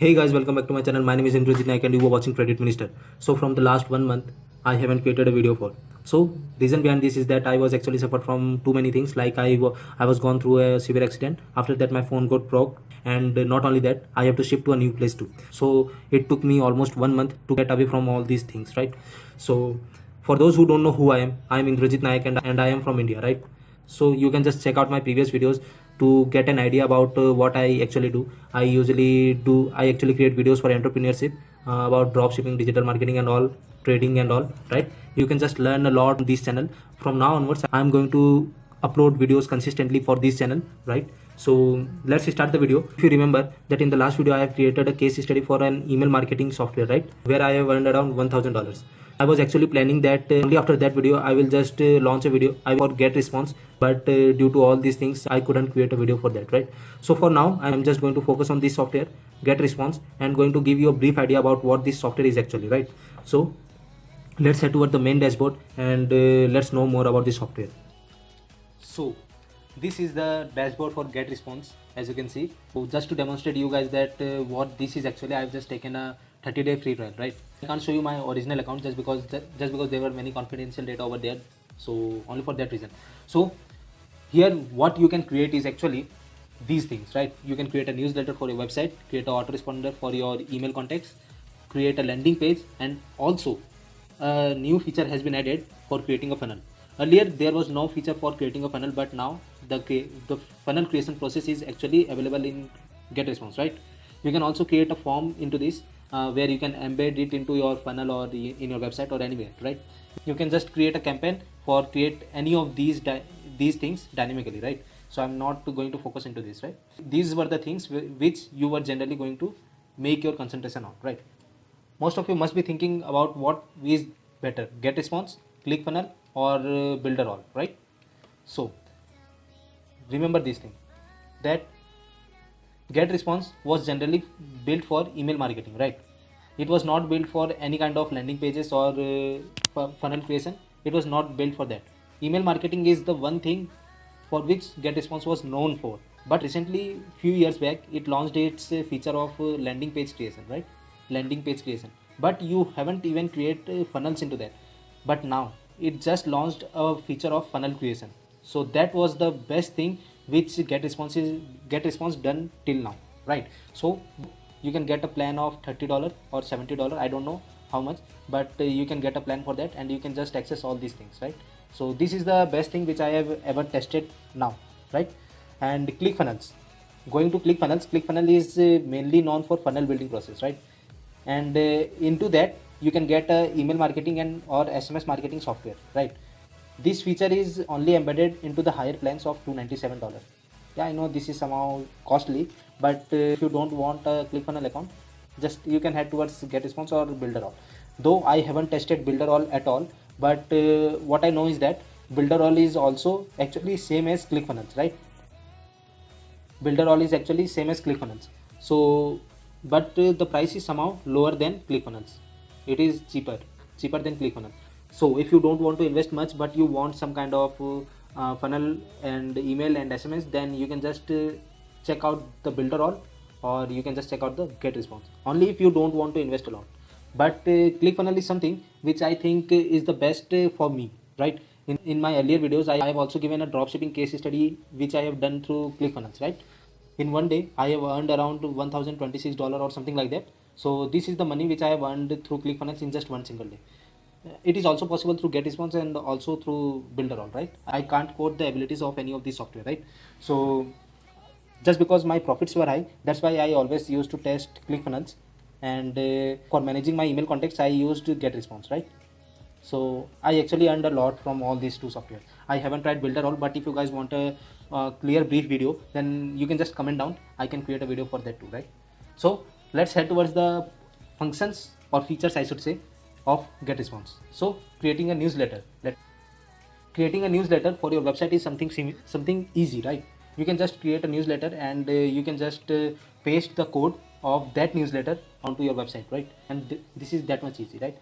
Hey guys, welcome back to my channel. My name is Indrajit Naik and you are watching Credit Minister. So from the last 1 month, I haven't created a video for. So reason behind this is that I was actually suffered from too many things. Like I was gone through a severe accident. After that, my phone got broke, and not only that, I have to shift to a new place too. So it took me almost 1 month to get away from all these things, right? So for those who don't know who I am Indrajit Naik and I am from India, right? So you can just check out my previous videos to get an idea about what I actually do. I actually create videos for entrepreneurship, about dropshipping, digital marketing and all, trading and all, right? You can just learn a lot on this channel. From now onwards, I'm going to upload videos consistently for this channel, right? So let's start the video. If you remember that in the last video I have created a case study for an email marketing software, right, where I have earned around $1,000. I was actually planning that only after that video I will just launch a video I will get response, but due to all these things I couldn't create a video for that, right? So for now I'm just going to focus on this software, get response, and going to give you a brief idea about what this software is actually, right? So let's head toward the main dashboard and let's know more about this software. So this is the dashboard for get response, as you can see. So just to demonstrate you guys that what this is actually, I've just taken a 30-day free trial, right? I can't show you my original account just because there were many confidential data over there, so only for that reason. So here what you can create is actually these things, right? You can create a newsletter for your website, create an autoresponder for your email contacts, create a landing page, and also a new feature has been added for creating a funnel. Earlier there was no feature for creating a funnel, but now the funnel creation process is actually available in GetResponse, right? You can also create a form into this where you can embed it into your funnel or in your website or anywhere, right? You can just create a campaign for create any of these things dynamically, right? So I'm not going to focus into this, right? These were the things which you were generally going to make your concentration on, right? Most of you must be thinking about what is better, GetResponse, ClickFunnels, or Builderall, right? So remember this thing, that GetResponse was generally built for email marketing, right? It was not built for any kind of landing pages or funnel creation. It was not built for that. Email marketing is the one thing for which GetResponse was known for. But recently, few years back, it launched its feature of landing page creation, right? Landing page creation. But you haven't even created funnels into that. But now it just launched a feature of funnel creation. So that was the best thing which GetResponse done till now, right? So you can get a plan of $30 or $70, I don't know how much, but you can get a plan for that and you can just access all these things, right? So this is the best thing which I have ever tested now, right? And ClickFunnels, going to ClickFunnels is mainly known for funnel building process, right? And into that you can get email marketing and or SMS marketing software, right? This feature is only embedded into the higher plans of $297. Yeah, I know this is somehow costly, but if you don't want a ClickFunnels account, just you can head towards GetResponse or Builderall. Though I haven't tested Builderall at all, but what I know is that Builderall is also actually same as ClickFunnels, right? Builderall is actually same as ClickFunnels. So but the price is somehow lower than ClickFunnels. It is cheaper than ClickFunnels. So if you don't want to invest much but you want some kind of funnel and email and SMS, then you can just check out the Builderall, or you can just check out the GetResponse, only if you don't want to invest a lot. But ClickFunnels is something which I think is the best for me, right? In my earlier videos I have also given a dropshipping case study which I have done through ClickFunnels, right? In one day I have earned around $1,026 or something like that. So this is the money which I have earned through ClickFunnels in just one single day. It is also possible through GetResponse and also through Builderall, right? I can't quote the abilities of any of these software, right? So just because my profits were high, that's why I always used to test ClickFunnels, and for managing my email contacts I used GetResponse, right? So I actually earned a lot from all these two software. I haven't tried Builderall, but if you guys want a clear brief video, then you can just comment down. I can create a video for that too, right? So let's head towards the functions or features, I should say, of GetResponse. So creating a newsletter. Creating a newsletter for your website is something easy, right? You can just create a newsletter and you can just paste the code of that newsletter onto your website, right? And this is that much easy, right?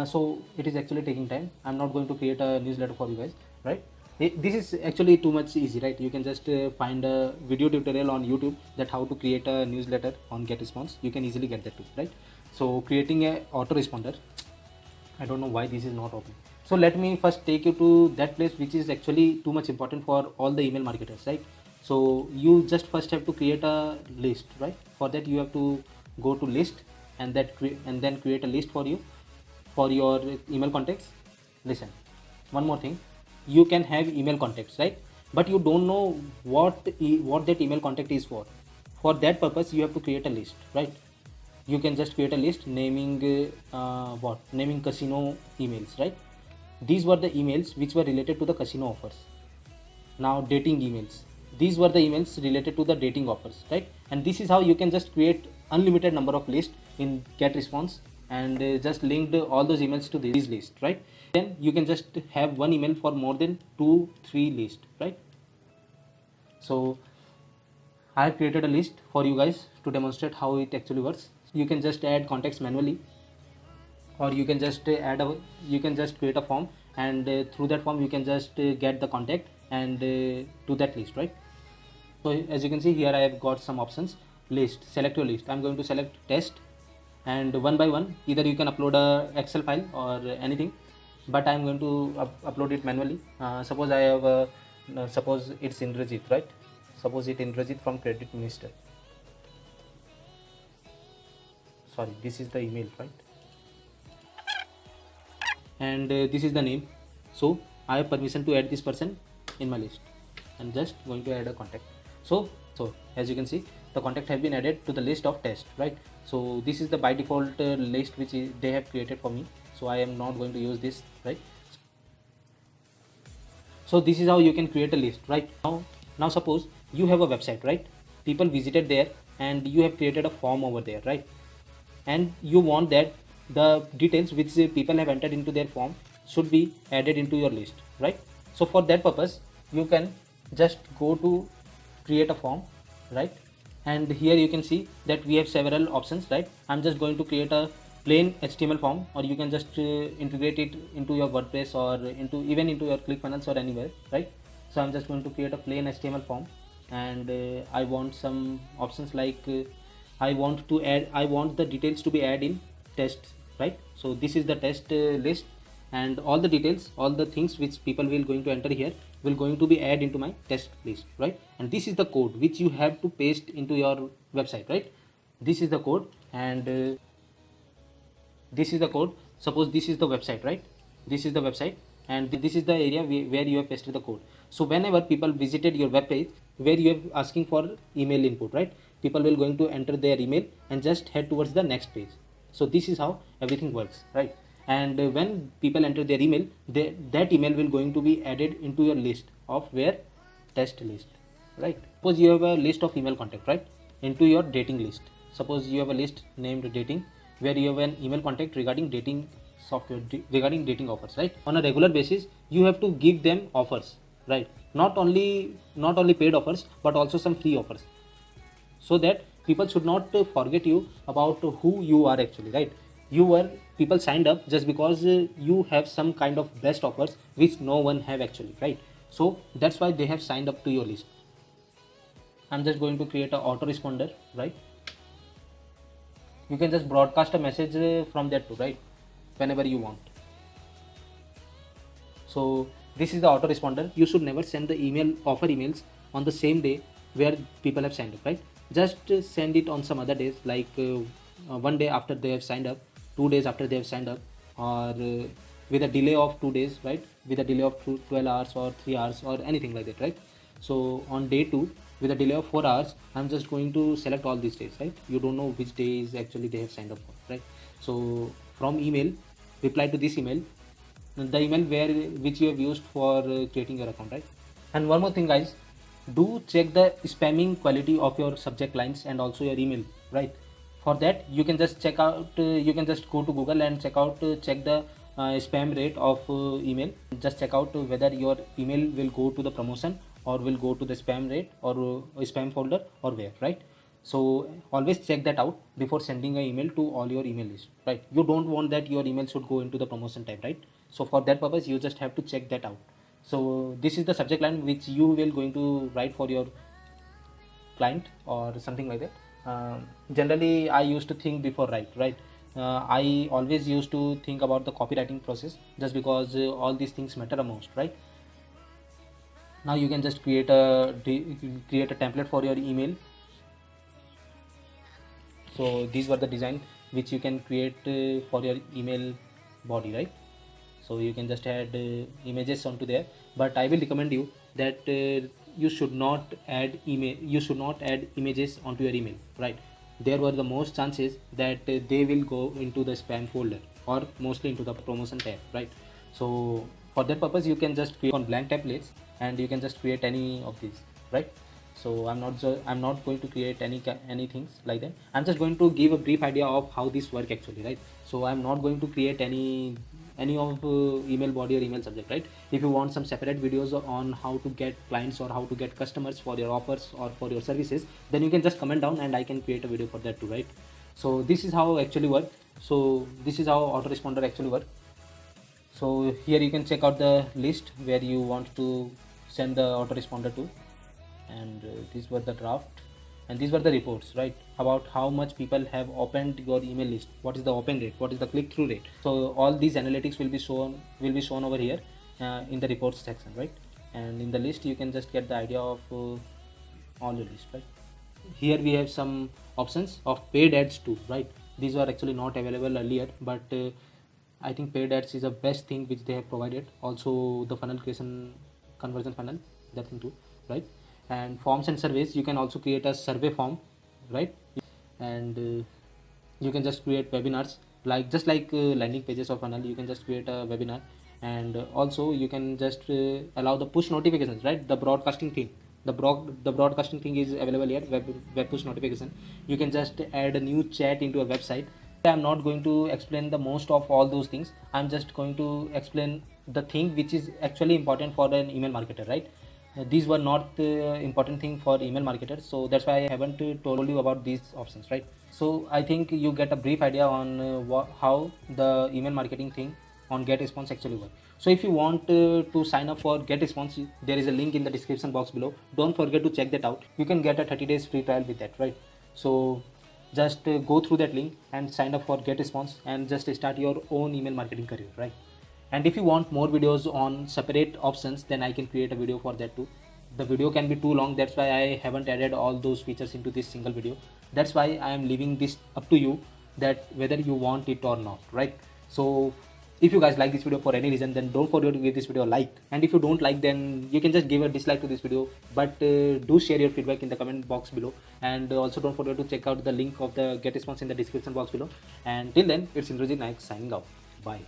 So it is actually taking time. I'm not going to create a newsletter for you guys, right? This is actually too much easy, right? You can just find a video tutorial on YouTube that how to create a newsletter on GetResponse. You can easily get that too, right? So creating a autoresponder, I don't know why this is not open. So let me first take you to that place which is actually too much important for all the email marketers, right? So you just first have to create a list, right? For that you have to go to list and then create a list for you for your email contacts. Listen, one more thing, you can have email contacts, right? But you don't know what that email contact is for. For that purpose you have to create a list, right? You can just create a list naming naming casino emails, right? These were the emails which were related to the casino offers. Now dating emails, these were the emails related to the dating offers, right? And this is how you can just create unlimited number of lists in GetResponse and just linked all those emails to this list, right? Then you can just have one email for more than 2-3 lists, right? So I have created a list for you guys to demonstrate how it actually works. You can just add contacts manually, or you can just you can just create a form, and through that form you can just get the contact and to that list, right? So as you can see here I have got some options. List, select your list. I'm going to select test, and one by one either you can upload a Excel file or anything, but I'm going to upload it manually. Suppose I have suppose it's Indrajit, right? Suppose it Indrajit from Credit Minister. Sorry, this is the email, right? And this is the name. So I have permission to add this person in my list, and just going to add a contact. So as you can see, the contact have been added to the list of test, right? So this is the by default list which they have created for me, so I am not going to use this, right? So this is how you can create a list, right? Now suppose you have a website, right? People visited there and you have created a form over there, right? And you want that the details which people have entered into their form should be added into your list, right? So for that purpose you can just go to create a form, right? And here you can see that we have several options, right? I'm just going to create a plain HTML form, or you can just integrate it into your WordPress or even into your ClickFunnels or anywhere, right? So I'm just going to create a plain HTML form, and I want some options like I want the details to be added in test, right? So this is the test list, and all the details, all the things which people will going to enter here will going to be added into my test list, right? And this is the code which you have to paste into your website, right? This is the code, and this is the code. Suppose this is the website, right? This is the website, and this is the area where you have pasted the code. So whenever people visited your web page where you are asking for email input, right, people will going to enter their email and just head towards the next page. So this is how everything works, right? And when people enter their email, that email will going to be added into your list of where test list, right? Suppose you have a list of email contact, right, into your dating list. Suppose you have a list named dating where you have an email contact regarding dating software, regarding dating offers, right? On a regular basis you have to give them offers, right? Not only paid offers but also some free offers, so that people should not forget you about who you are actually, right? People signed up just because you have some kind of best offers which no one have actually, right? So that's why they have signed up to your list. I'm just going to create a autoresponder, right? You can just broadcast a message from that too, right, whenever you want. So this is the autoresponder. You should never send the offer emails on the same day where people have signed up, right? Just send it on some other days, like one day after they have signed up, 2 days after they have signed up, or with a delay of 2 days, right? With a delay of 12 hours or 3 hours or anything like that, right? So on day 2 with a delay of 4 hours, I'm just going to select all these days, right? You don't know which day is actually they have signed up for, right? So from email, reply to this email, the email which you have used for creating your account, right? And one more thing guys, do check the spamming quality of your subject lines and also your email, right? For that you can just check out you can just go to Google and check the spam rate of email. Just check out whether your email will go to the promotion or will go to the spam rate or spam folder or where, right? So always check that out before sending an email to all your email list, right? You don't want that your email should go into the promotion type, right? So for that purpose you just have to check that out. So this is the subject line which you will going to write for your client or something like that. Generally I used to think before write, right? I always used to think about the copywriting process, just because all these things matter the most, right? Now you can just create a template for your email. So these were the design which you can create for your email body, right? So you can just add images onto there, but I will recommend you that you should not add images onto your email, right? There were the most chances that they will go into the spam folder or mostly into the promotion tab, right? So for that purpose you can just click on blank templates and you can just create any of these, right? So I'm not going to create any things like that. I'm just going to give a brief idea of how this work actually, right? So I'm not going to create any of email body or email subject, right? If you want some separate videos on how to get clients or how to get customers for your offers or for your services, then you can just comment down and I can create a video for that too, right? So this is how actually work. So this is how autoresponder actually work. So here you can check out the list where you want to send the autoresponder to, and these were the draft, and these were the reports, right, about how much people have opened your email list, what is the open rate, what is the click-through rate. So all these analytics will be shown over here in the reports section, right? And in the list you can just get the idea of all your list, right? Here we have some options of paid ads too, right? These were actually not available earlier, but I think paid ads is the best thing which they have provided. Also the funnel creation, conversion funnel, that thing too, right? And forms and surveys, you can also create a survey form, right? And you can just create webinars, like just like landing pages of funnel, you can just create a webinar. And also you can just allow the push notifications, right? The broadcasting thing, the broadcasting thing is available here, web push notification. You can just add a new chat into a website. I'm not going to explain the most of all those things. I'm just going to explain the thing which is actually important for an email marketer, right? These were not important thing for email marketers, so that's why I haven't told you about these options, right? So I think you get a brief idea on how the email marketing thing on GetResponse actually work. So if you want to sign up for GetResponse, there is a link in the description box below. Don't forget to check that out. You can get a 30 days free trial with that, right? So just go through that link and sign up for GetResponse and just start your own email marketing career, right? And if you want more videos on separate options, then I can create a video for that too. The video can be too long, that's why I haven't added all those features into this single video. That's why I am leaving this up to you, that whether you want it or not, right? So if you guys like this video for any reason, then don't forget to give this video a like, and if you don't like, then you can just give a dislike to this video, but do share your feedback in the comment box below. And also don't forget to check out the link of the GetResponse in the description box below. And till then, it's Indrajit Naik signing out. Bye.